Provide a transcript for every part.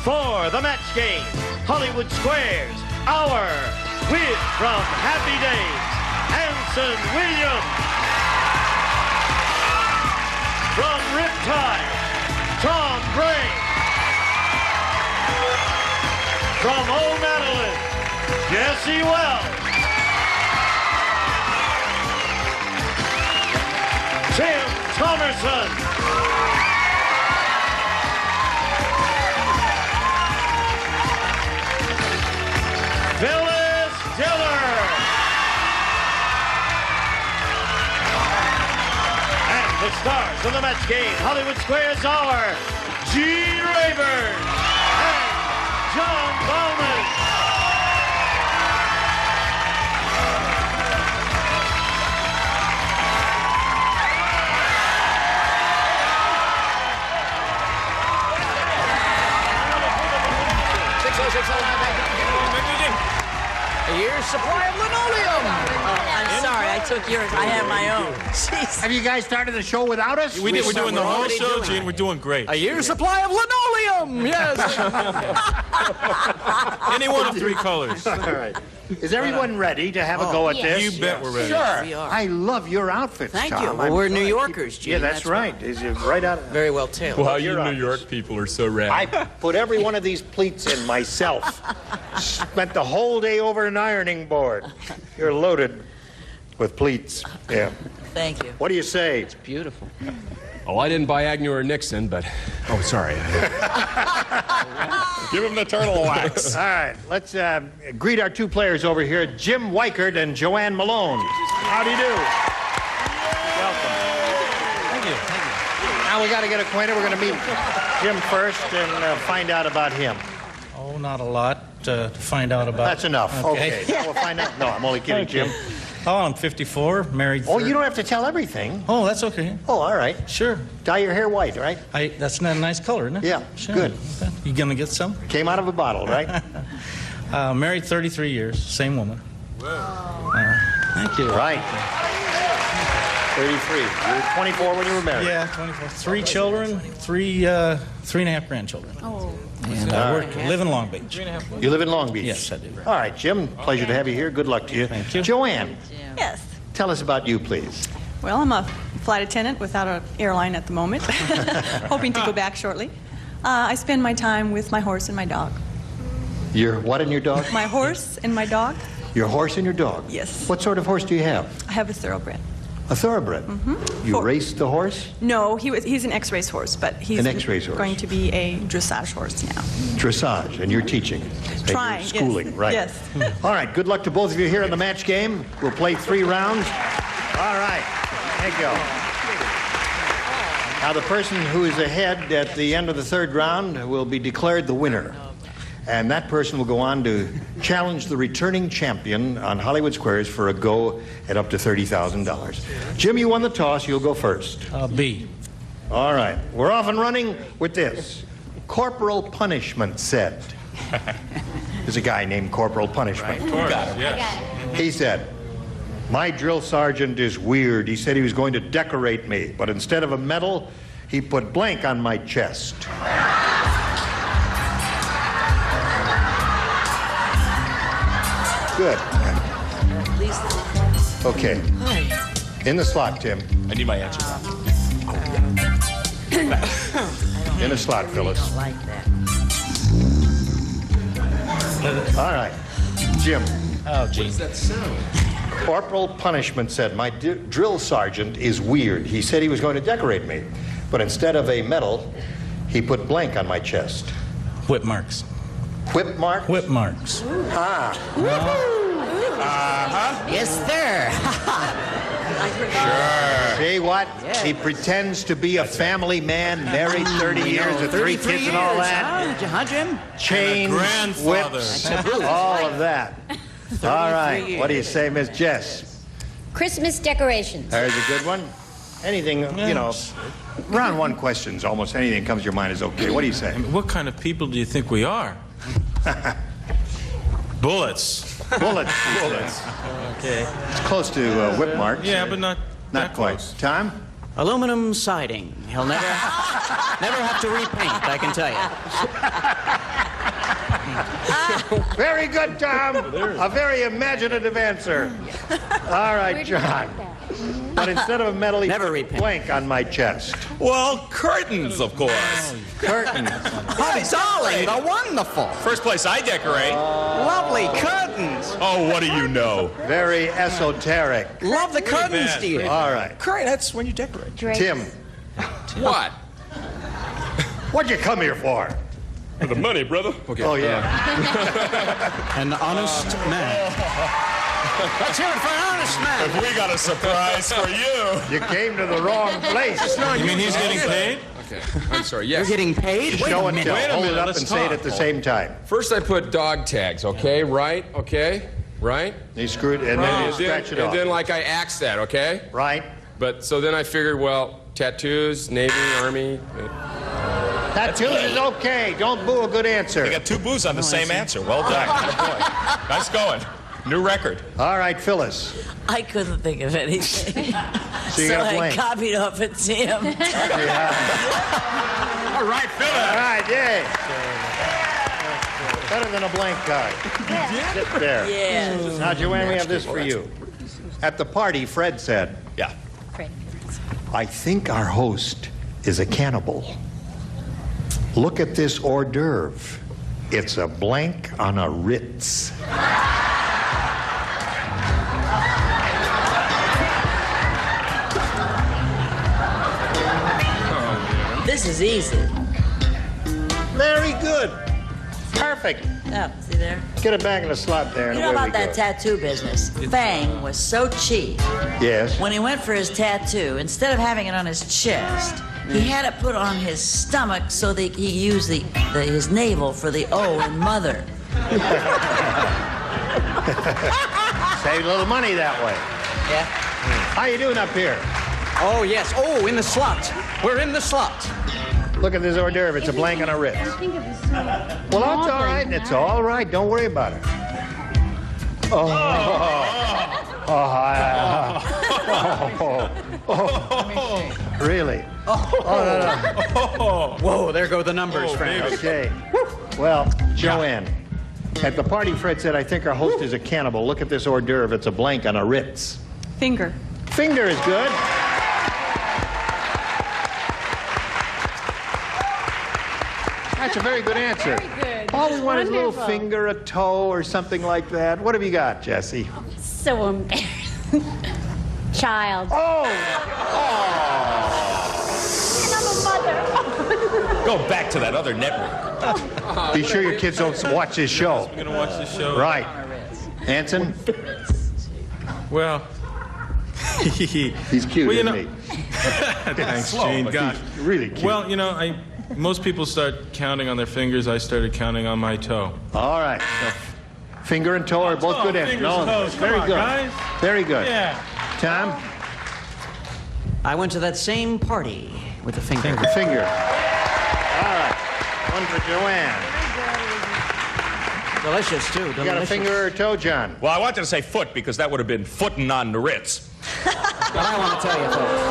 for the match game, Hollywood Squares, our with from Happy Days, Anson Williams. From Riptide, Tom Gray. From O'Madeline, Jesse Wells. Tim Thomerson. Phyllis Diller. And the stars of the match game, Hollywood Squares are Gene Rayburn and John Bowman. A year's supply of linoleum. Oh, I'm sorry, I took yours. I have my own. Jeez. Have you guys started the show without us? We did. We're doing the whole show, Gene. We're doing great. A year's supply of linoleum. Yes. Any one of three colors. All right. Is everyone ready to have a go at this? You bet we're ready. Sure. We are. I love your outfits, Thank Tom. you. Well, we're New Yorkers, Gene. Yeah, that's right. Is it right out of... Very well tailored. Wow, you New York people are so rad. I put every one of these pleats in myself. Spent the whole day over an ironing board. You're loaded with pleats. Yeah. Thank you. What do you say? It's beautiful. Oh, I didn't buy Agnew or Nixon, but... Oh, sorry. Give him the turtle wax. All right, let's greet our two players over here, Jim Weichert and Joanne Malone. How do you do? Welcome. Thank you. Thank you. Now we got to get acquainted. We're going to meet Jim first and find out about him. Oh, not a lot to find out about. That's enough. Okay. Now we'll find out. No, I'm only kidding, Jim. Oh, I'm 54, married. Oh, you don't have to tell everything. Oh, that's okay. Oh, all right. Sure. Dye your hair white, right? That's not a nice color, isn't it? Yeah, Sure. good. You gonna get some? Came out of a bottle, right? Married 33 years, same woman. Thank you. Right. 33. You were 24 when you were married. Yeah, 24. 3 children, 3.5 grandchildren. Oh. And I live in Long Beach. You live in Long Beach? Yes, I do. All right, Jim, pleasure to have you here. Good luck to you. Thank you. Joanne, Yes. tell us about you, please. Well, I'm a flight attendant without an airline at the moment. Hoping to go back shortly. I spend my time with my horse and my dog. Your what and your dog? My horse and my dog? Your horse and your dog? Yes. What sort of horse do you have? I have a thoroughbred. A thoroughbred? Mm-hmm. You raced the horse? No, he's an X-race horse, but he's An X-race horse. going to be a dressage horse now. Dressage, and you're teaching. And Trying, you're schooling, yes. right. Yes. All right, good luck to both of you here in the match game. We'll play 3 rounds. All right, there you go. Now, the person who is ahead at the end of the 3rd round will be declared the winner. And that person will go on to challenge the returning champion on Hollywood Squares for a go at up to $30,000. Jim, you won the toss. You'll go first. B. All right. We're off and running with this. Corporal Punishment said. There's a guy named Corporal Punishment. Of course, yes. He said, my drill sergeant is weird. He said he was going to decorate me, but instead of a medal, he put blank on my chest. Good. Okay. In the slot, Tim. I need my answer. In the slot, Phyllis. I don't like that. All right. Jim. Oh, Gene. That sound? Corporal Punishment said, my drill sergeant is weird. He said he was going to decorate me, but instead of a medal, he put blank on my chest. Whip marks. Whip mark? Whip marks. Ah. Yes, sir. Sure. See what? Yeah. He pretends to be a family man, married 30 years with 3 kids and all that. Huh, Jim? Chains, grandfather. whips, all of that. All right. years. What do you say, Miss Jess? Christmas decorations. There's a good one. Anything, you know, round 1 questions, almost anything that comes to your mind is okay. What do you say? What kind of people do you think we are? Bullets. Bullets. Bullets. Okay. It's close to whip marks. Yeah, but not that quite. close. Tom? Aluminum siding. He'll never have to repaint, I can tell you. Very good, Tom. A very imaginative answer. All right, John. But instead of a medal, he put a blank on my chest. Well, curtains, of course. Curtains. Oh, darling, the wonderful. First place I decorate. Lovely curtains. Oh, what do you know? Very esoteric. Love the curtains, dear. All right. Curtain, that's when you decorate. Tim, What? what'd you come here for? For the money, brother. Okay. Oh, yeah. An honest man. Let's hear it for an honest man. We got a surprise for you. You came to the wrong place. You mean he's getting paid? Okay. I'm sorry. Yes. You're getting paid? Show and tell. Wait a Hold minute, it up let's and say it talk. at the same time. First, I put dog tags. Okay. Right. Okay. Right. He screwed, and then you scratch it and off. then, like, I axed that. Okay. Right? But so then I figured, well, tattoos, Navy, Army. Tattoos is okay. Don't boo a good answer. You got 2 boos on the same answer. Well done. Good boy. Nice going. New record. All right, Phyllis. I couldn't think of anything. So you got a I blank. copied off at Tim. Yeah. All right, Phil. All right, yay. Better than a blank card. Sit there. Yes. Now, Joanne, we have this for you. At the party, Fred said, Yeah. I think our host is a cannibal. Look at this hors d'oeuvre. It's a blank on a Ritz. This is easy. Very good. Perfect. Oh, see there? Get it back in the slot there. And You know away about we that go. tattoo business? Fang was so cheap. Yes. When he went for his tattoo, instead of having it on his chest, he had it put on his stomach so that he used his navel for the O in mother. Save a little money that way. Yeah. How you doing up here? Oh, yes. Oh, in the slot. We're in the slot. Look at this hors d'oeuvre. It's a blank on a Ritz. Well, that's all right. It's all right. Don't worry about it. Really? Whoa, there go the numbers, Frank. Okay. Well, Joanne, at the party, Fred said, I think our host is a cannibal. Look at this hors d'oeuvre. It's a blank on a Ritz. Finger. Finger is good. That's a very good answer. Very good. All we want is a little Wonderful. finger, a toe, or something like that. What have you got, Jesse? So embarrassing. Child. Oh! And I'm a mother. Go back to that other network. Be sure your kids don't watch this show. We're going to watch this show. Right. Anson? Well, He's cute, Well, you isn't know- he? thanks, Slow, Gene. but Gosh. he's really cute. Well, you know, most people start counting on their fingers. I started counting on my toe. All right. Finger and toe are both good answers. fingers and toes. Very Come on, good. guys. Very good. Yeah. Tom? I went to that same party with a finger. Finger. All right. One for Joanne. Delicious, too. You got a Delicious. finger or toe, John? Well, I wanted to say foot because that would have been footing on the Ritz. But I want to tell you, folks.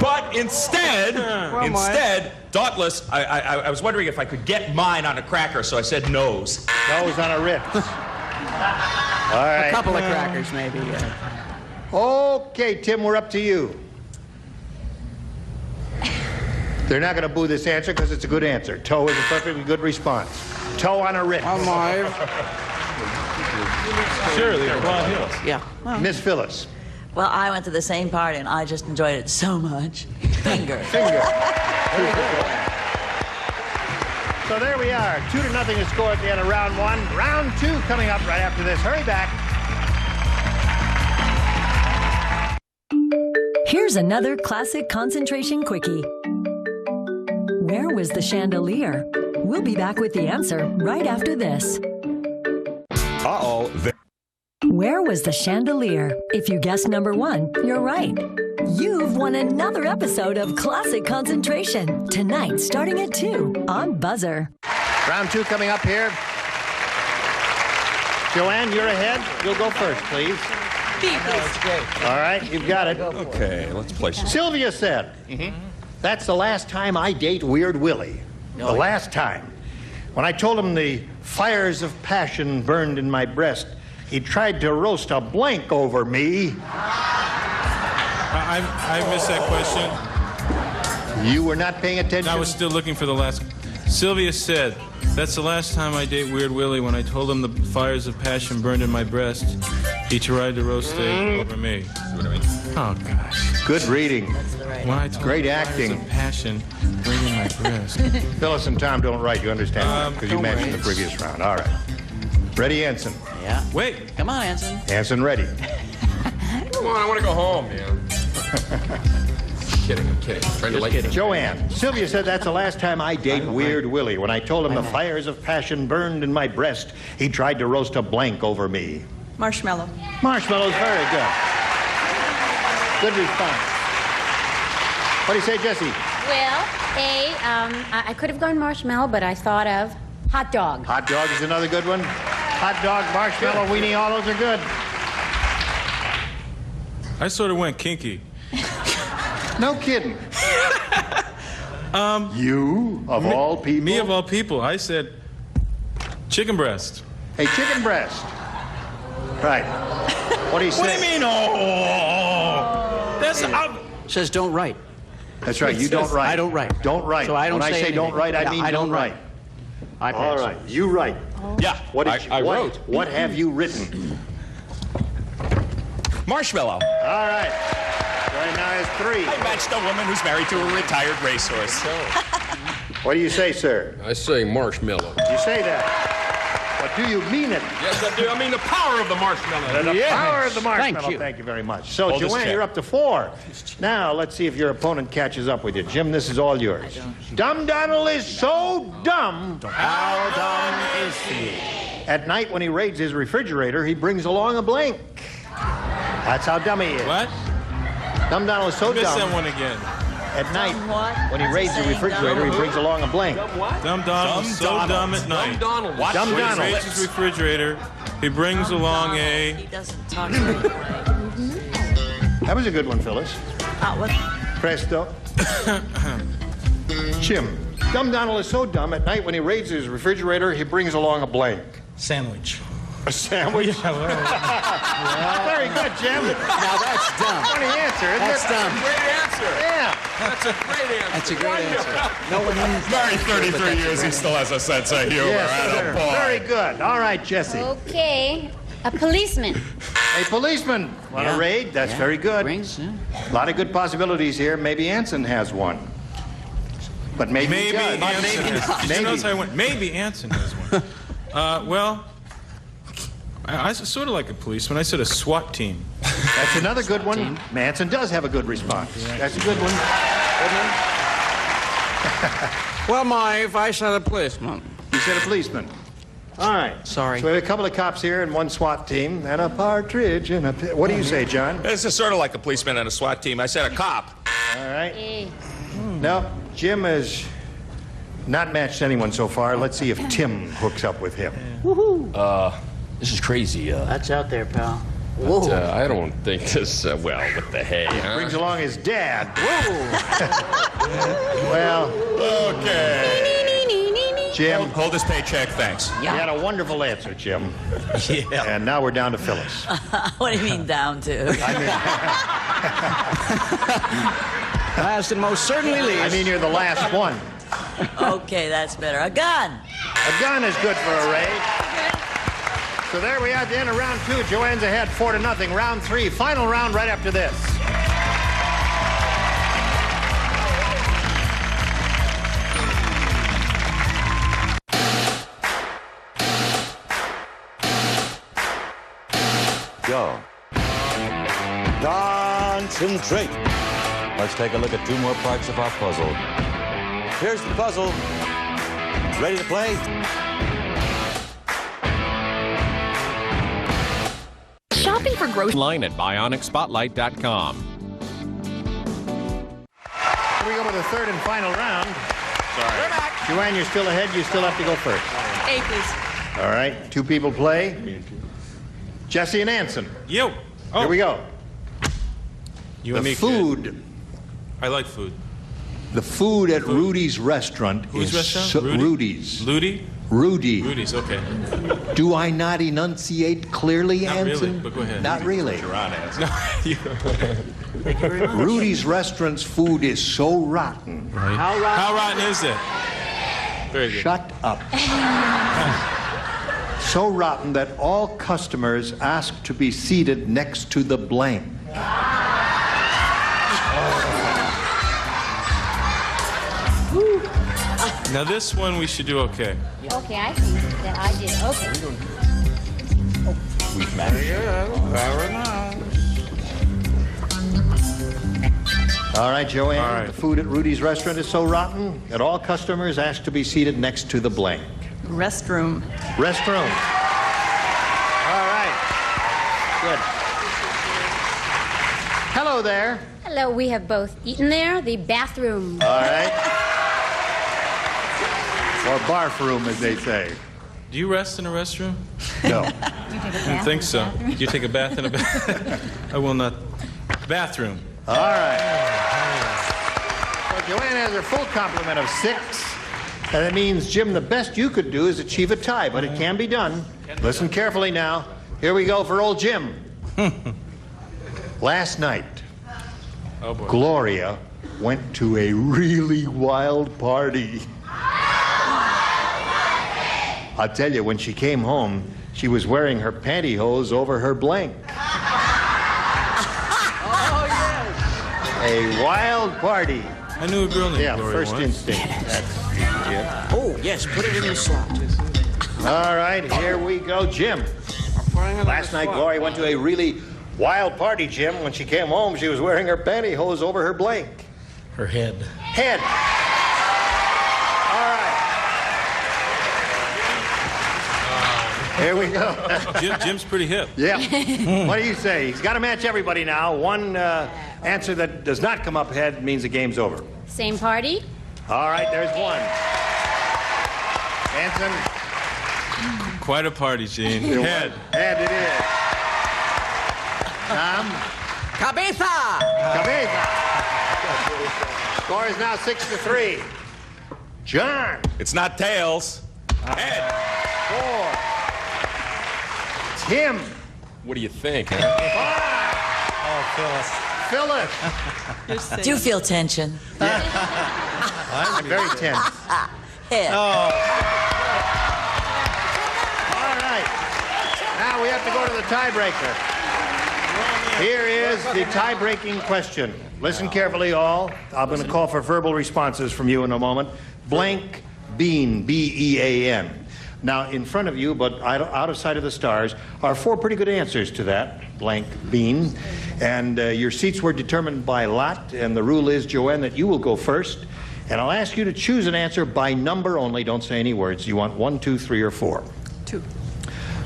But instead, Dauntless, I was wondering if I could get mine on a cracker, so I said nose. Nose on a Ritz. All A right. couple of crackers, maybe. Okay, Tim, we're up to you. They're not going to boo this answer because it's a good answer. Toe is a perfectly good response. Toe on a Ritz. Surely, the Blonde Hills. Yeah. Miss Phyllis. Well, I went to the same party and I just enjoyed it so much. Finger. Finger. So there we are. 2-0 is score at the end of round one. Round two coming up right after this. Hurry back. Here's another classic concentration quickie. Where was the chandelier? We'll be back with the answer right after this. Uh-oh. Where was the chandelier? If you guessed number one, you're right. You've won another episode of Classic Concentration. Tonight, starting at 2 on Buzzer. Round two coming up here. Joanne, you're ahead. You'll go first, please. All right, you've got it. Okay, let's play some. Sylvia said, that's the last time I date Weird Willie. The last time. When I told him the fires of passion burned in my breast, he tried to roast a blank over me. I missed that question. You were not paying attention? I was still looking for the last. Sylvia said, that's the last time I date Weird Willie. When I told him the fires of passion burned in my breast, he tried to roast it over me. Oh, gosh. Good reading. When I told Great him acting. the fires of passion burned in my breast. Phyllis and Tom don't write, you understand? Because you mentioned the previous round. All right. Ready, Anson? Yeah. Wait. Come on, Anson. Anson, ready. Come on, I want to go home, man. I'm kidding. Trying to like Joanne, Sylvia said that's the last time I date Weird Willie. When I told him the fires of passion burned in my breast, he tried to roast a blank over me. Marshmallow. Marshmallow's very good. Good response. What do you say, Jesse? Well, I could have gone marshmallow, but I thought of hot dog. Hot dog is another good one. Hot dog, marshmallow, weenie, all those are good. I sort of went kinky. No kidding. You, of all people? Me, of all people. I said chicken breast. Hey, chicken breast. Right. What do you say? What do you mean, oh? That's... Says don't write. That's right, you don't write. I don't write. Don't write. So I don't when say I say anything. don't write, I mean I don't write. I pass. All right, you write. Yeah, What did I wrote. What have you written? Marshmallow. All right. Right now is 3. I matched a woman who's married to a retired racehorse. What do you say, sir? I say marshmallow. You say that. But do you mean it? Yes, I do. I mean the power of the marshmallow. The power of the marshmallow. Thank you. Thank you very much. So, Hold this Joanne, chair. you're up to 4. Now, let's see if your opponent catches up with you. Jim, this is all yours. Dumb Donald is so dumb. How dumb is he? At night, when he raids his refrigerator, he brings along a blank. That's how dumb he is. What? Dumb Donald is so Miss that dumb. one again. At night, what? when he raids the Saying refrigerator, dumb? he brings along a blank. Dumb Donald's so dumb at night. Donald. Watch Dumb where he Donald. Raises his refrigerator. He brings along He a... doesn't talk very well. That was a good one, Phyllis. What? Presto. Jim. Dumb Donald is so dumb, at night when he raids his refrigerator, he brings along a blank. Sandwich. A sandwich? Very good, Jim. Now that's dumb. Funny answer, isn't That's it? dumb. Great answer. Yeah. That's a great answer. That's a great answer. No one knows. Married 33 years, he still has a sense of humor. Yes, sir. Attaboy. Very good. All right, Jesse. Okay. A policeman. A policeman on a raid. That's very good. Rings, yeah. A lot of good possibilities here. Maybe Anson has one. But maybe he does. Anson has. Did you notice I went, maybe Anson has one. Well, I sort of like a policeman. I said a SWAT team. That's another good one. Manson does have a good response. That's a good one. Well, Marv, I said a policeman. You said a policeman. All right. Sorry. So we have a couple of cops here and one SWAT team and a partridge and a... What do you say, John? This is sort of like a policeman and a SWAT team. I said a cop. All right. No, Jim has not matched anyone so far. Let's see if Tim hooks up with him. This is crazy. That's out there, pal. But, I don't think this. Well, what the hey? Huh? Brings along his dad. Well, Okay. Jim, Hold his paycheck, thanks. you had a wonderful answer, Jim. Yeah. And now we're down to Phyllis. What do you mean down to? Last and most certainly least. I mean, you're the last one. Okay, that's better. A gun. A gun is good for a raid. So there we are at the end of round 2. Joanne's ahead 4-0. Round 3, final round right after this. Go. Concentrate. Let's take a look at 2 more parts of our puzzle. Here's the puzzle. Ready to play? Shopping for groceries line at BionicSpotlight.com. Here we go with the third and final round. Sorry. We're back. Joanne, you're still ahead. You still have to go first. A, please. All right. 2 people play. Jesse and Anson. Yo. Oh. Here we go. You The and me. food. Kid. I like food. The food at Rudy's restaurant Whose is restaurant? so, Rudy? Rudy's. Ludi? Rudy. Rudy's, okay. Do I not enunciate clearly, Not Anson? really, but go ahead. Not really. Thank you very much. Rudy's restaurant's food is so rotten. Right. How rotten is it? Very good. Shut up. So rotten that all customers ask to be seated next to the blank. Now this one we should do okay. Okay, I think that I did. Okay. Weak match. All right, Joanne. All right. The food at Rudy's restaurant is so rotten that all customers ask to be seated next to the blank. Restroom. Restroom. All right. Good. Hello there. Hello, we have both eaten there. The bathroom. All right. Or barf room, as they say. Do you rest in a restroom? No. I didn't think so. Do you take a bath in a bath? I will not. Bathroom. All right. So Joanne has her full complement of 6. And that means, Jim, the best you could do is achieve a tie, but it can be done. Listen carefully now. Here we go for old Jim. Last night, Oh boy. Gloria went to a really wild party. I'll tell you, when she came home, she was wearing her pantyhose over her blank. Oh, yes. A wild party. I knew a girl named Yeah, Gloria first once. instinct. That's Jim. Oh, yes, put it in the slot. All right, here we go, Jim. Last night, Gloria went to a really wild party, Jim. When she came home, she was wearing her pantyhose over her blank. Her head. Head. All right. Here we go. Jim's pretty hip. Yeah. What do you say? He's got to match everybody now. One answer that does not come up ahead means the game's over. Same party. All right, there's one. Anson. Quite a party, Gene. Head. Head it is. Tom. Cabeza! Cabeza. Score is now 6-3. John. It's not tails. Head. 4. Tim. What do you think, huh? 5. Phyllis. Do you feel tension? I'm very tense. Head. All right. Now we have to go to the tiebreaker. Here is the tie-breaking question. Listen carefully, all. I'm going to call for verbal responses from you in a moment. Blank bean, B-E-A-N. Now, in front of you, but out of sight of the stars, are 4 pretty good answers to that, blank bean. And your seats were determined by lot, and the rule is, Joanne, that you will go first. And I'll ask you to choose an answer by number only. Don't say any words. You want 1, 2, 3, or 4? 2.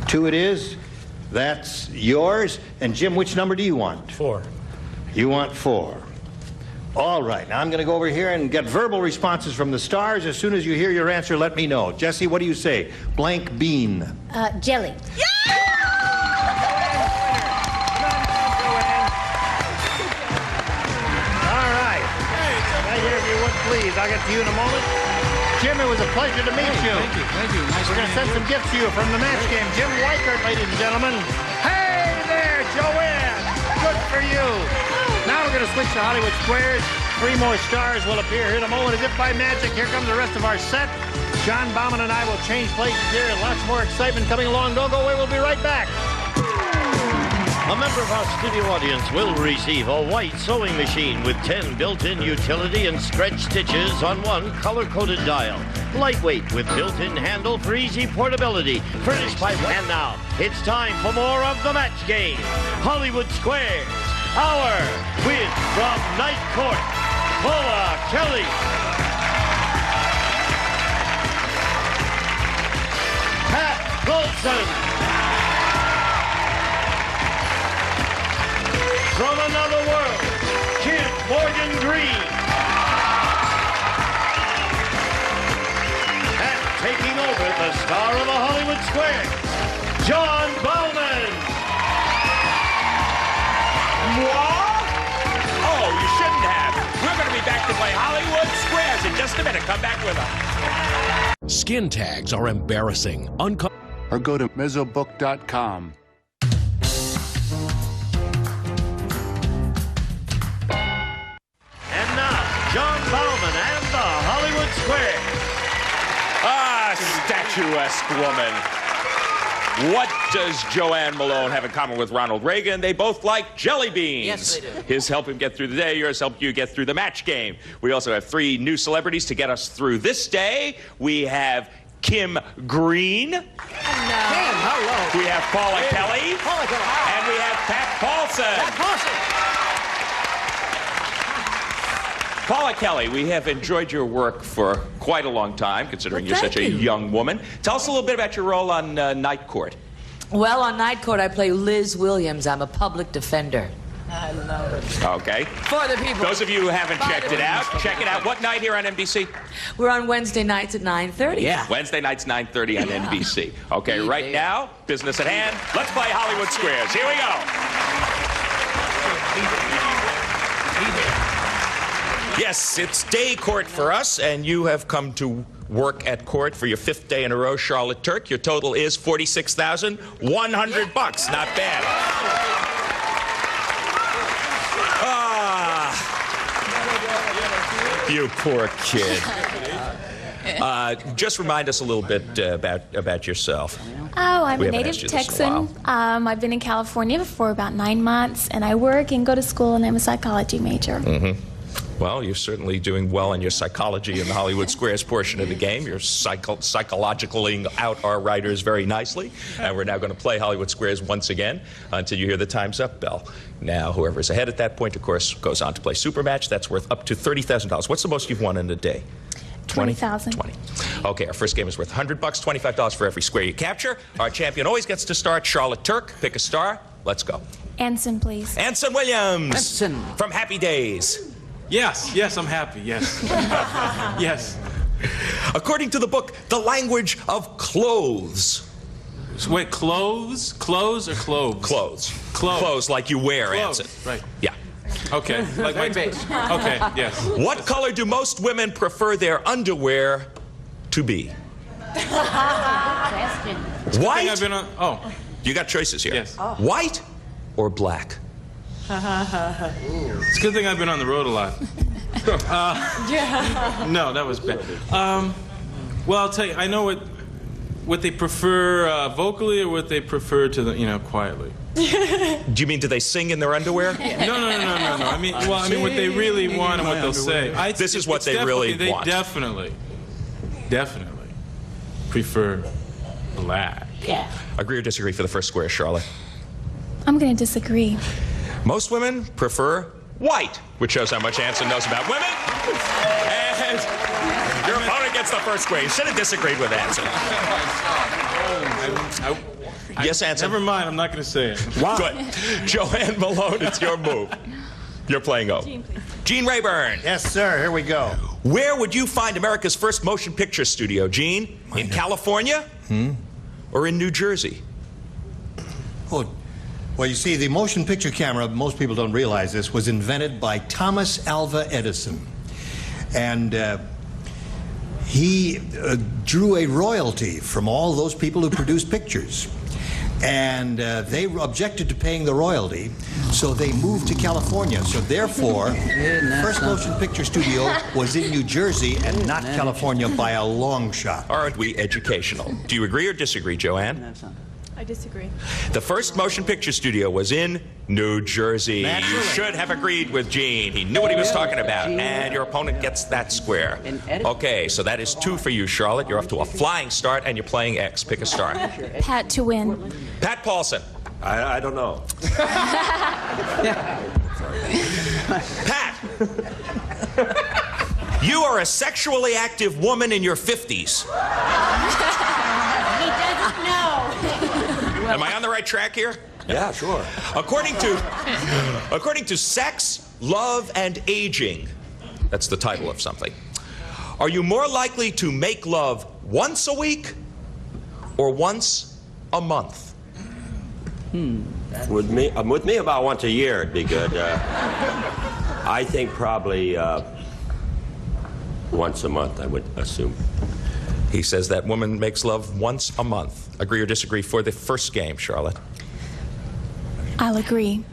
2 it is. That's yours. And Jim, which number do you want? 4. You want 4. All right. Now I'm going to go over here and get verbal responses from the stars. As soon as you hear your answer, let me know. Jesse, what do you say? Blank bean. Jelly. All right. Right here, if you would, please. I'll get to you in a moment. Jim, it was a pleasure to meet you. Thank you. Thank you. Nice We're going to send some gifts to you from the match game. Jim Weichert, ladies and gentlemen. Hey there, Joanne. Good for you. Now we're going to switch to Hollywood Squares. 3 more stars will appear here in a moment. As if by magic, here comes the rest of our set. John Bauman and I will change places here. Lots more excitement coming along. Don't go away. We'll be right back. A member of our studio audience will receive a white sewing machine with 10 built-in utility and stretch stitches on one color-coded dial. Lightweight with built-in handle for easy portability. Furnished by... And now, it's time for more of the match game. Hollywood Squares. Our win from Night Court. Paula Kelly. Pat Wilson. From another world, Kid Morgan Green. And taking over the star of the Hollywood Squares, John Bauman. What? Oh, you shouldn't have. We're going to be back to play Hollywood Squares in just a minute. Come back with us. Skin tags are embarrassing. Or go to mezzobook.com. And now, John Bauman and the Hollywood Square. Ah, statuesque woman. What does Joanne Malone have in common with Ronald Reagan? They both like jelly beans. Yes, they do. His help him get through the day, yours help you get through the match game. We also have 3 new celebrities to get us through this day. We have Kim Green. Kim, hello. We have Paula Kelly. Paula Kelly. And we have Pat Paulson. Pat Paulson. Paula Kelly, we have enjoyed your work for quite a long time, considering you're such a young woman. Tell us a little bit about your role on Night Court. Well, on Night Court, I play Liz Williams. I'm a public defender. I love it. Okay. For the people. Those of you who haven't checked it out, check it out. What night here on NBC? We're on Wednesday nights at 9:30. Yeah. Wednesday nights, 9:30 on NBC. Okay, right now, business at hand. Let's play Hollywood Squares. Here we go. Yes, it's day court for us, and you have come to work at court for your 5th day in a row, Charlotte Turk. Your total is $46,100. Not bad. Ah, you poor kid. Just remind us a little bit about yourself. Oh, I'm We a haven't native asked you this in a Texan. I've been in California for about 9 months, and I work and go to school, and I'm a psychology major. Mm-hmm. Well, you're certainly doing well in your psychology in the Hollywood Squares portion of the game. You're psychologically out our writers very nicely. And we're now going to play Hollywood Squares once again until you hear the time's up bell. Now, whoever's ahead at that point, of course, goes on to play Supermatch. That's worth up to $30,000. What's the most you've won in a day? 20,000. 20. Okay, our first game is worth $100, $25 for every square you capture. Our champion always gets to start. Charlotte Turk, pick a star. Let's go. Anson, please. Anson Williams. Anson. From Happy Days. Yes, I'm happy, yes. Yes. According to the book, The Language of Clothes. So wait, clothes? Clothes or clothes? Clothes. Clothes. Clothes like you wear, Clothes, Anson. right. Yeah. Okay, like my base. Okay, yes. What color do most women prefer their underwear to be? White? I've been on, oh. You got choices here. Yes. Oh. White or black? It's a good thing I've been on the road a lot. No, that was bad. Well, I'll tell you, I know what they prefer vocally or what they prefer to the, quietly. Do you mean do they sing in their underwear? No. I mean what they really want and what they'll say. This is what they really want. They definitely prefer black. Yeah. Agree or disagree for the first square, Charlotte? I'm going to disagree. Most women prefer white, which shows how much Anson knows about women. And your opponent gets the first square. You should have disagreed with Anson. Yes, Anson. Never mind, I'm not going to say it. Wow. Good. Joanne Malone, it's your move. You're playing O. Gene, please. Gene Rayburn. Yes, sir. Here we go. Where would you find America's first motion picture studio, Gene? In California? Or in New Jersey? Oh, well, you see, the motion picture camera, most people don't realize this, was invented by Thomas Alva Edison. And he drew a royalty from all those people who produced pictures. And they objected to paying the royalty, so they moved to California. So therefore, the first motion picture studio was in New Jersey and not California by a long shot. Aren't we educational? Do you agree or disagree, Joanne? I disagree. The first motion picture studio was in New Jersey. Naturally. You should have agreed with Gene. He knew what he was talking about. And your opponent gets that square. Okay, so that is 2 for you, Charlotte. You're off to a flying start, and you're playing X. Pick a star. Pat to win. Pat Paulson. I don't know. Pat. You are a sexually active woman in your 50s. He doesn't know. Am I on the right track here? Yeah, sure. According to Sex, Love, and Aging, that's the title of something, are you more likely to make love once a week or once a month? With me about once a year it'd be good. I think probably once a month, I would assume. He says that woman makes love once a month. Agree or disagree for the first game, Charlotte? I'll agree.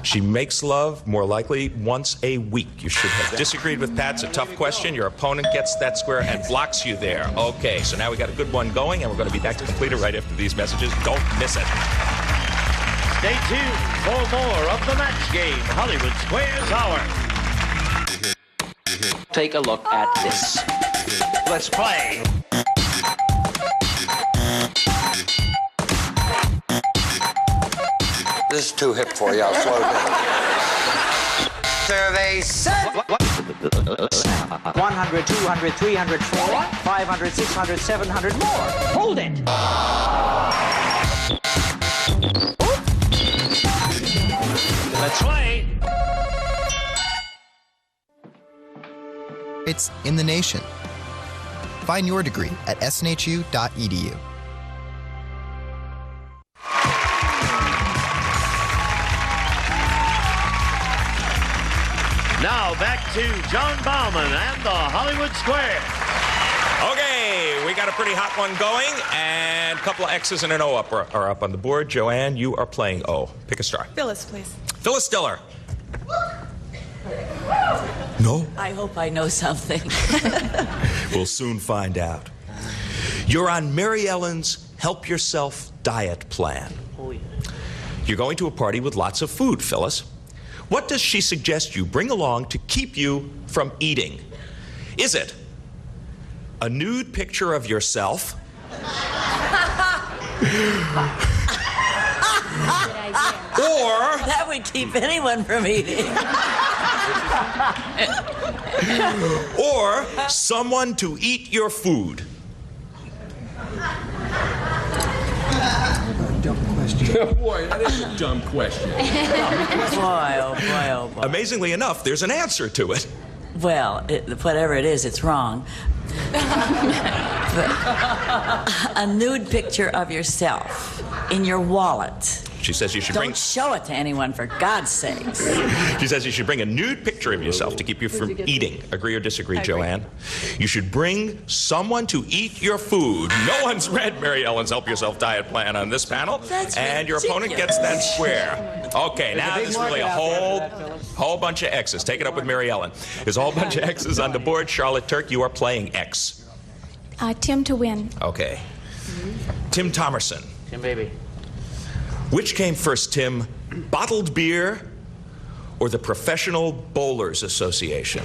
She makes love more likely once a week. You should have disagreed with Pat. It's a tough question. Your opponent gets that square and blocks you there. Okay, so now we got a good one going, and we're going to be back to complete it right after these messages. Don't miss it. Stay tuned for more of the match game, Hollywood Squares Hour. Take a look at this. Let's play. This is too hip for you. I'll slow down. Survey said 100, 200, 300, 400, 500, 600, 700 more. Hold it. Let's play. It's in the nation. Find your degree at snhu.edu. Now back to John Bauman and the Hollywood Square. Okay, we got a pretty hot one going, and a couple of X's and an O are up on the board. Joanne, you are playing O. Pick a star. Phyllis, please. Phyllis Diller. No? I hope I know something. We'll soon find out. You're on Mary Ellen's Help Yourself diet plan. Oh, yeah. You're going to a party with lots of food, Phyllis. What does she suggest you bring along to keep you from eating? Is it a nude picture of yourself? Or that would keep anyone from eating. Or someone to eat your food? Dumb question. Boy, that is a dumb question. Boy, oh boy, oh boy. Amazingly enough, there's an answer to it. Well, whatever it is, it's wrong. But a nude picture of yourself in your wallet. She says you should Don't show it to anyone, for God's sakes. She says you should bring a nude picture of yourself to keep you from eating. Agree or disagree, Joanne? You should bring someone to eat your food. No one's read Mary Ellen's Help Yourself diet plan on this panel. And your opponent gets that square. Okay, now there's really a whole bunch of X's. Take it up with Mary Ellen. There's a whole bunch of X's on the board. Charlotte Turk, you are playing X. Tim to win. Okay. Tim Thomerson. Tim, baby. Which came first, Tim? Bottled beer or the Professional Bowlers Association?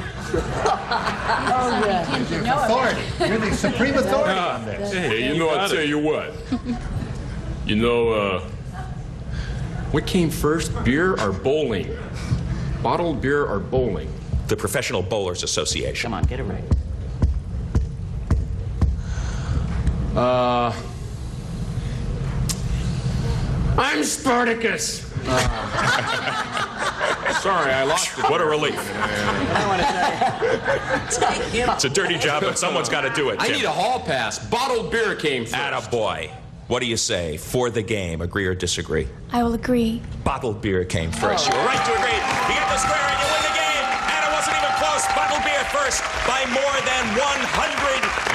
Authority. You're the supreme authority on this. Hey, you know, I'll tell you what. You know, what came first, beer or bowling? Bottled beer or bowling? The Professional Bowlers Association. Come on, get it right. I'm Spartacus. Sorry, I lost it. What a relief. I want to tell you. It's a dirty job, but someone's got to do it, Tim. I need a hall pass. Bottled beer came first. Attaboy. What do you say for the game? Agree or disagree? I will agree. Bottled beer came first. You were right to agree. You get the square and you win the game. And it wasn't even close. Bottled beer first by more than 100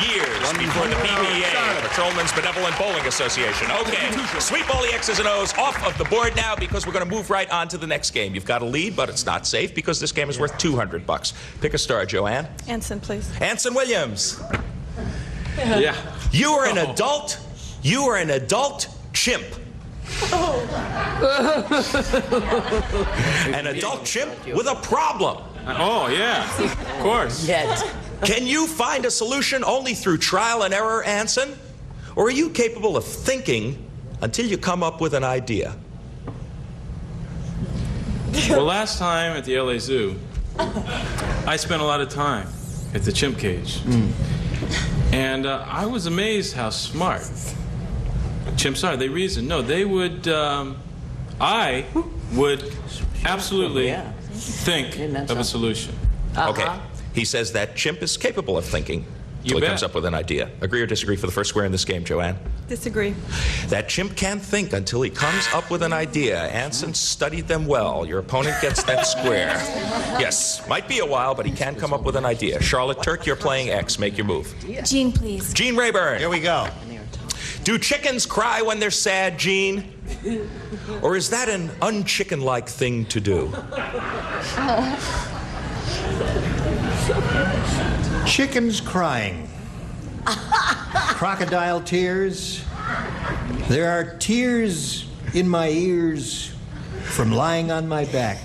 years before the PBA, Patrolmen's Benevolent Bowling Association. Okay, sweep all the X's and O's off of the board now because we're going to move right on to the next game. You've got a lead, but it's not safe because this game is worth $200. Pick a star, Joanne. Anson, please. Anson Williams. Yeah. You are an adult. You are an adult chimp. An adult chimp with a problem. Oh, yeah, of course. Yet. Can you find a solution only through trial and error, Anson? Or are you capable of thinking until you come up with an idea? Well, last time at the LA Zoo, I spent a lot of time at the chimp cage. And I was amazed how smart chimps are. They reason. No, they would, I would absolutely think of a solution. Okay. He says that chimp is capable of thinking until he comes up with an idea. Agree or disagree for the first square in this game, Joanne? Disagree. That chimp can't think until he comes up with an idea. Anson studied them well. Your opponent gets that square. Yes, might be a while, but he can come up with an idea. Charlotte Turk, you're playing X. Make your move. Gene, please. Gene Rayburn. Here we go. Do chickens cry when they're sad, Gene? Or is that an unchicken-like thing to do? Chickens crying. Crocodile tears. There are tears in my ears from lying on my back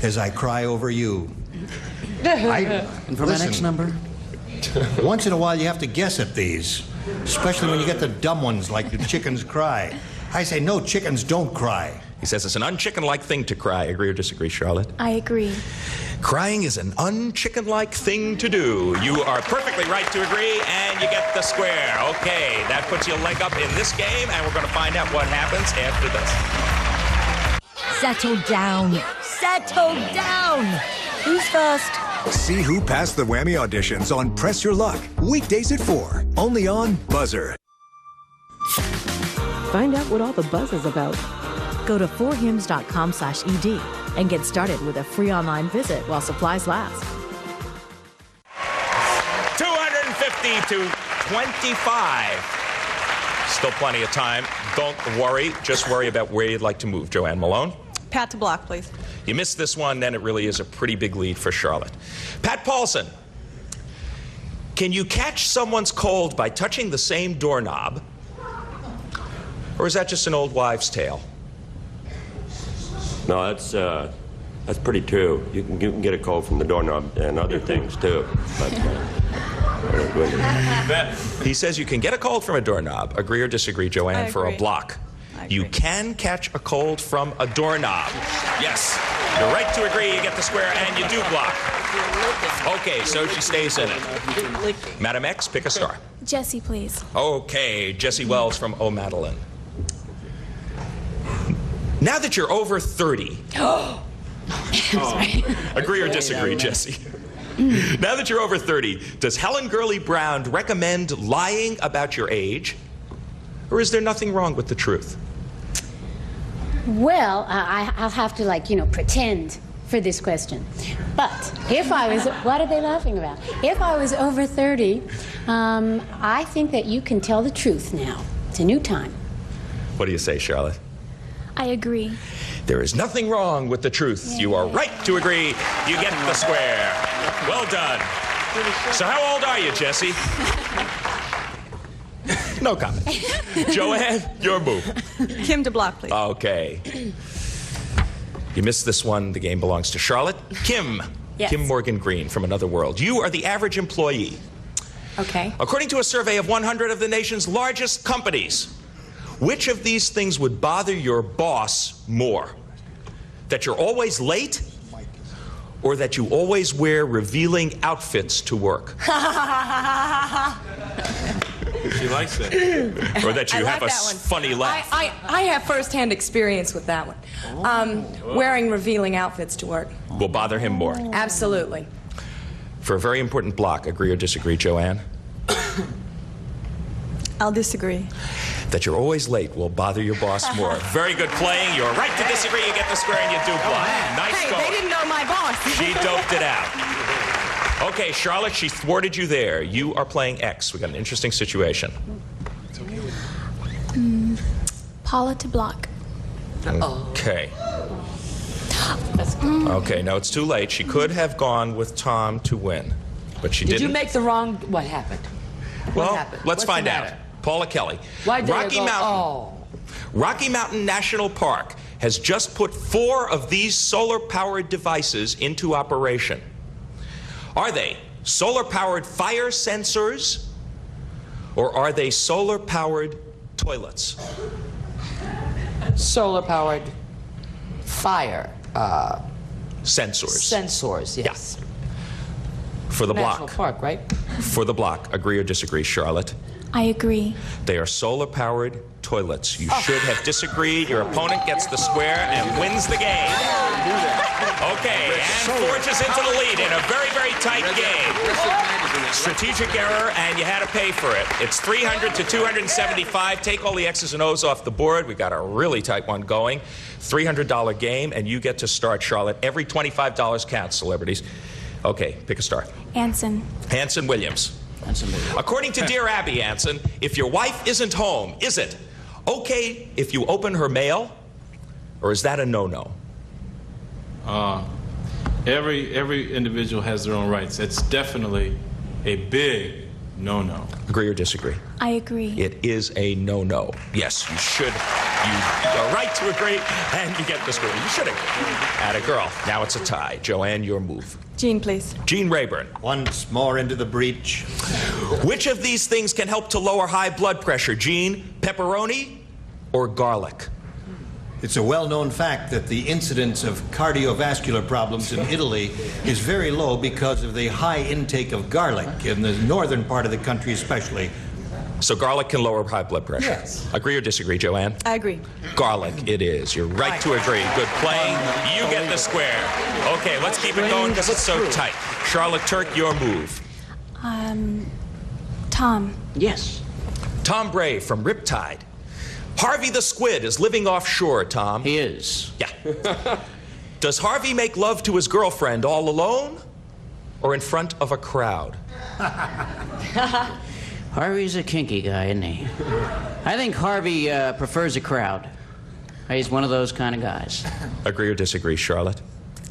as I cry over you. And for my next number? Once in a while you have to guess at these, especially when you get the dumb ones like the chickens cry. I say, no, chickens don't cry. He says it's an unchicken-like thing to cry. Agree or disagree, Charlotte? I agree. Crying is an unchicken-like thing to do. You are perfectly right to agree, and you get the square. Okay, that puts you a leg up in this game, and we're going to find out what happens after this. Settle down. Settle down. Who's first? See who passed the Whammy auditions on Press Your Luck. Weekdays at 4. Only on Buzzer. Find out what all the buzz is about. Go to 4hims.com/ED and get started with a free online visit while supplies last. 250 to 25. Still plenty of time. Don't worry. Just worry about where you'd like to move. Joanne Malone. Pat to block, please. You missed this one, then it really is a pretty big lead for Charlotte. Pat Paulson. Can you catch someone's cold by touching the same doorknob? Or is that just an old wives' tale? No, that's pretty true. You can get a cold from the doorknob and other things too. But, he says you can get a cold from a doorknob. Agree or disagree, Joanne, for a block? You can catch a cold from a doorknob. Yes, you're right to agree. You get the square and you do block. Okay, so she stays in it. Madam X, pick a star. Jesse, please. Okay, Jesse Wells from O'Madeline. Now that you're over 30. Agree or disagree, Jesse? Now that you're over 30, does Helen Gurley Brown recommend lying about your age? Or is there nothing wrong with the truth? Well, I'll have to, pretend for this question. But if I was, what are they laughing about? If I was over 30, I think that you can tell the truth now. It's a new time. What do you say, Charlotte? I agree. There is nothing wrong with the truth. You are right to agree. You get the square. Well done. So how old are you, Jesse? No comment. Joanne, your move. Kim to block, please. Okay. You missed this one. The game belongs to Charlotte. Kim. Yes. Kim Morgan Green from Another World. You are the average employee. Okay. According to a survey of 100 of the nation's largest companies, which of these things would bother your boss more? That you're always late? Or that you always wear revealing outfits to work? She likes it. Or that you have a funny laugh? I have first-hand experience with that one. Wearing revealing outfits to work. Will bother him more. Absolutely. For a very important block, agree or disagree, Joanne? I'll disagree. That you're always late will bother your boss more. Very good playing. You're right to disagree. You get the square and you do block. Nice going. They didn't know my boss. She doped it out. Okay, Charlotte, she thwarted you there. You are playing X. We got an interesting situation. Paula to block. Okay. Okay, no, it's too late. She could have gone with Tom to win, but she didn't. Did you make the wrong... What happened? Well, happened? let's find out. Paula Kelly. Rocky Mountain National Park has just put 4 of these solar-powered devices into operation. Are they solar-powered fire sensors, or are they solar-powered toilets? Solar-powered fire. Sensors. Sensors, yes. Yeah. For the National block. Park, right? For the block. Agree or disagree, Charlotte? I agree. They are solar-powered toilets. You should have disagreed. Your opponent gets the square and wins the game. Okay, and forges into the lead in a very, very tight game. Strategic error, and you had to pay for it. It's 300 to 275. Take all the X's and O's off the board. We got a really tight one going. $300 game, and you get to start, Charlotte. Every $25 counts, celebrities. Okay, pick a star. Anson. Anson Williams. According to Dear Abby, Anson, if your wife isn't home, is it okay if you open her mail, or is that a no-no? Every individual has their own rights. It's definitely a big no-no. Agree or disagree? I agree. It is a no-no. Yes, you should. You are right to agree, and you get the score. You should agree. Atta girl. Now it's a tie. Joanne, your move. Gene, please. Gene Rayburn. Once more into the breach. Which of these things can help to lower high blood pressure, Gene? Pepperoni or garlic? It's a well-known fact that the incidence of cardiovascular problems in Italy is very low because of the high intake of garlic, in the northern part of the country especially. So garlic can lower high blood pressure? Yes. Agree or disagree, Joanne? I agree. Garlic it is. You're right to agree. Good playing. You get the square. Okay, let's keep it going because it's so tight. Charlotte Turk, your move. Tom. Yes. Tom Bray from Riptide. Harvey the Squid is living offshore, Tom. He is. Yeah. Does Harvey make love to his girlfriend all alone or in front of a crowd? Harvey's a kinky guy, isn't he? I think Harvey prefers a crowd. He's one of those kind of guys. Agree or disagree, Charlotte?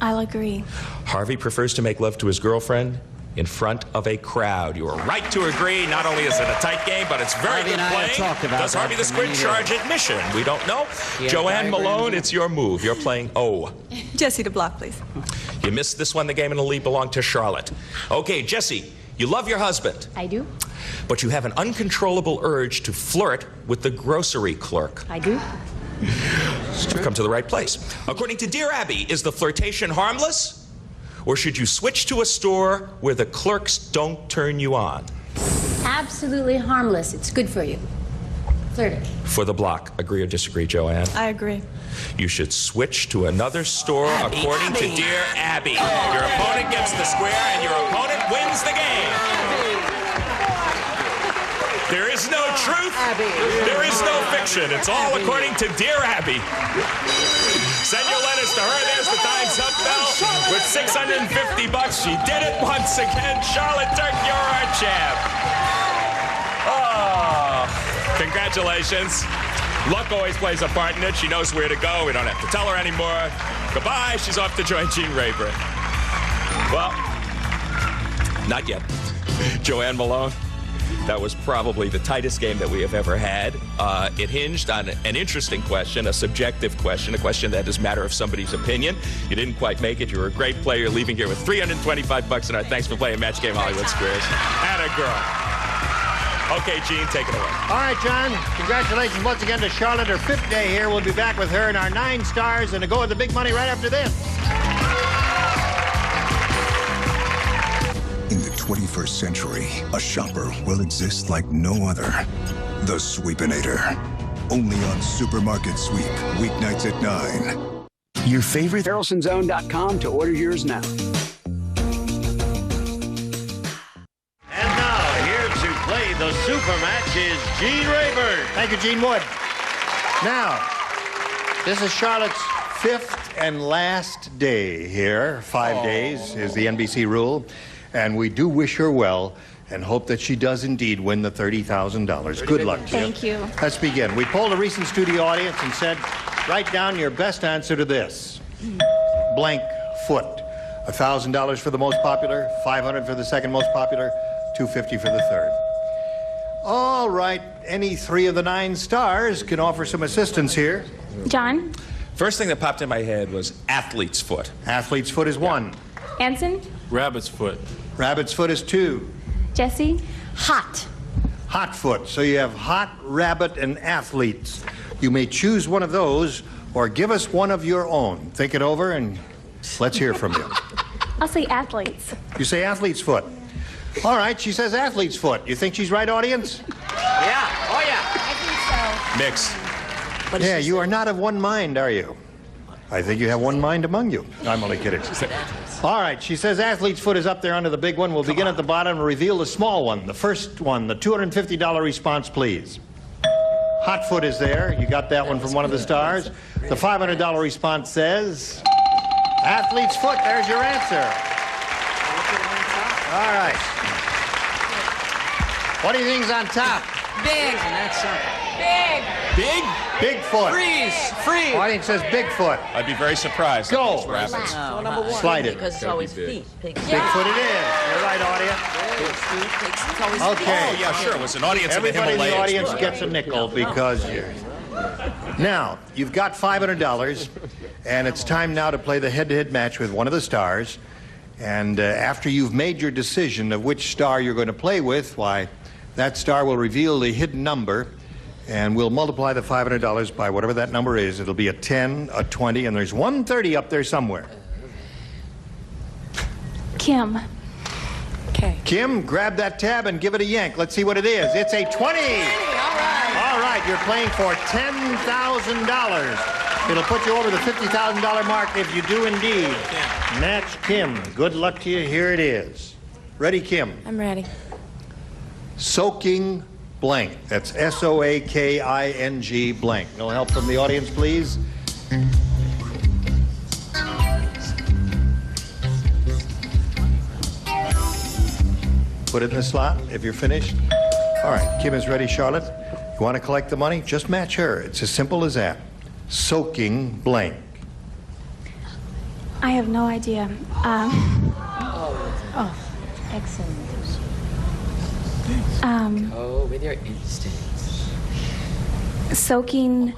I'll agree. Harvey prefers to make love to his girlfriend in front of a crowd. You are right to agree. Not only is it a tight game, but it's very good playing. Does Harvey the Squid charge admission? We don't know. Joanne Malone, it's your move. You're playing O. Jesse to block, please. You missed this one. The game and the lead belong to Charlotte. Okay, Jesse, you love your husband. I do. But you have an uncontrollable urge to flirt with the grocery clerk. I do. You've come to the right place. According to Dear Abby, is the flirtation harmless? Or should you switch to a store where the clerks don't turn you on? Absolutely harmless. It's good for you. Flirting. For the block. Agree or disagree, Joanne? I agree. You should switch to another store according to Dear Abby. Your opponent gets the square and your opponent wins the game. There is no truth. There is no fiction. It's all according to Dear Abby. Send your letters to her. There's the Time's Up bell with $650. She did it once again. Charlotte Turk, you're our champ. Oh, congratulations. Luck always plays a part in it. She knows where to go. We don't have to tell her anymore. Goodbye. She's off to join Gene Rayburn. Well, not yet. Joanne Malone. That was probably the tightest game that we have ever had. It hinged on an interesting question, a subjective question, a question that is a matter of somebody's opinion. You didn't quite make it. You were a great player, leaving here with $325 in our Thanks for Playing Match Game Hollywood Squares. Atta girl. Okay, Gene, take it away. All right, John. Congratulations once again to Charlotte. Her 5th day here. We'll be back with her in our 9 stars and to go with the big money right after this. In the 21st century, a shopper will exist like no other. The Sweepinator. Only on Supermarket Sweep, weeknights at 9. Your favorite HarrelsonZone.com to order yours now. And now, here to play the super match is Gene Rayburn. Thank you, Gene Wood. Now, this is Charlotte's 5th and last day here. 5 days is the NBC rule. And we do wish her well and hope that she does indeed win the $30,000. Good luck to you. Thank you. Let's begin. We polled a recent studio audience and said, write down your best answer to this. Blank foot. $1,000 for the most popular, $500 for the second most popular, $250 for the third. All right, any 3 of the 9 stars can offer some assistance here. John. First thing that popped in my head was athlete's foot. Athlete's foot is 1. Anson. Rabbit's foot. Rabbit's foot is 2. Jesse. Hot. Hot foot. So you have hot, rabbit, and athletes. You may choose one of those or give us one of your own. Think it over and let's hear from you. I'll say athletes. You say athlete's foot. All right, she says athlete's foot. You think she's right, audience? Yeah. Oh, yeah. I think so. Mix. Yeah, you are not of one mind, are you? I think you have one mind among you. I'm only kidding. All right, she says athlete's foot is up there under the big one. We'll begin at the bottom and reveal the small one. The first one, the $250 response, please. Hot foot is there. You got that one from one of the stars. The $500 response says athlete's foot. There's your answer. All right. What do you think's on top? Big. Big. Big? Bigfoot. Freeze. Audience says Bigfoot. I'd be very surprised. Go. If this happens. Slide it. Because it's always feet. Bigfoot it is. You're right, audience. It's always Okay. Oh, yeah, sure. It was an audience Everybody in the in the Himalayas. audience gets a nickel because you're... Now, you've got $500, and it's time now to play the head-to-head match with one of the stars. And after you've made your decision of which star you're going to play with, why, that star will reveal the hidden number, and we'll multiply the $500 by whatever that number is. It'll be a 10, a 20, and there's 130 up there somewhere. Kim. Okay. Kim, grab that tab and give it a yank. Let's see what it is. It's a 20. All right. All right, you're playing for $10,000. It'll put you over the $50,000 mark if you do indeed match Kim. Good luck to you. Here it is. Ready, Kim? I'm ready. Soaking blank. That's S-O-A-K-I-N-G blank. No help from the audience, please. Put it in the slot if you're finished. All right, Kim is ready. Charlotte, you want to collect the money? Just match her. It's as simple as that. Soaking blank. I have no idea. Excellent. Oh, with your instincts. Soaking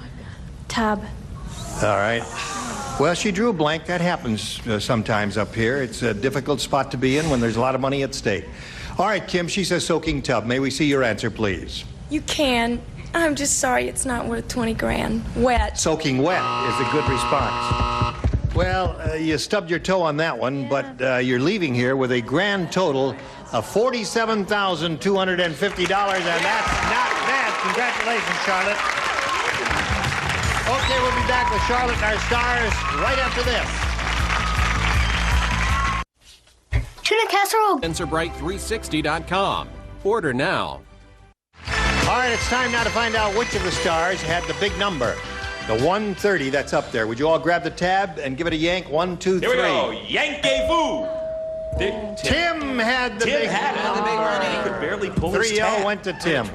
tub. All right. Well, she drew a blank. That happens sometimes up here. It's a difficult spot to be in when there's a lot of money at stake. All right, Kim, she says soaking tub. May we see your answer, please? You can. I'm just sorry it's not worth 20 grand. Wet. Soaking wet is a good response. Well, you stubbed your toe on that one, but you're leaving here with a grand total of $47,250, and that's not bad. Congratulations, Charlotte. Okay, we'll be back with Charlotte and our stars right after this. Tuna casserole. SpencerBright360.com. Order now. All right, it's time now to find out which of the stars had the big number. The 130 that's up there. Would you all grab the tab and give it a yank? 1, 2, 3. Here we go. Yankee-Voo. Tim had the big number. He could barely pull his 3-0 tab. went to Tim.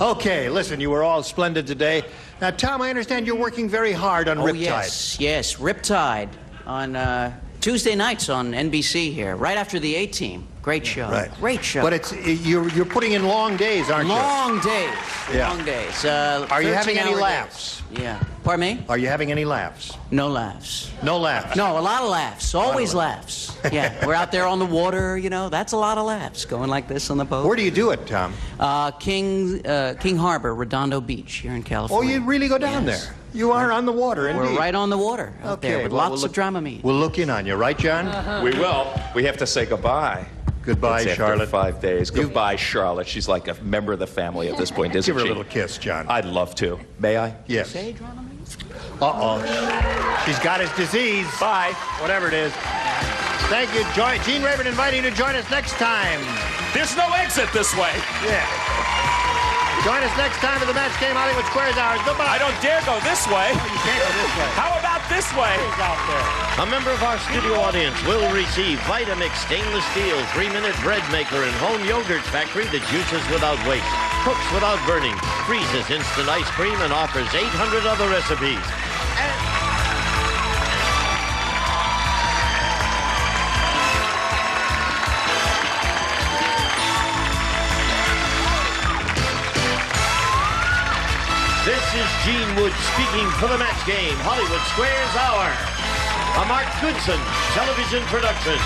Okay, listen, you were all splendid today. Now, Tom, I understand you're working very hard on Riptide. Yes, Riptide on Tuesday nights on NBC here, right after the A-Team. Great show. Right. Great show. But you're putting in long days, aren't you? Long days. Yeah. Long days. Are you having any 13-hour laughs? days. Yeah. Pardon me? Are you having any laughs? No laughs. No laughs? No, a lot of laughs. Always laughs. Yeah. We're out there on the water, you know. That's a lot of laughs, going like this on the boat. Where do you do it, Tom? King Harbor, Redondo Beach here in California. Oh, you really go down there? You are on the water, indeed. We're right on the water out there with lots of Dramamine. We'll look in on you, right, John? We will. We have to say goodbye. Goodbye, It's after Charlotte. 5 days. Goodbye, Charlotte. She's like a member of the family at this point, isn't Give her she? a little kiss, John. I'd love to. May I? Yes. Uh-oh. She's got his disease. Bye. Whatever it is. Thank you, Gene Rayburn, inviting you to join us next time. There's no exit this way. Yeah. Join us next time for the Match Game Hollywood Squares Hours. Goodbye. I don't dare go this way. Oh, you can't go this way. How about this way? He's out there. A member of our studio audience will receive Vitamix stainless steel 3-minute bread maker and home yogurt factory that juices without waste, cooks without burning, freezes instant ice cream, and offers 800 other recipes. This is Gene Wood speaking for the Match Game Hollywood Squares Hour, a Mark Goodson television production.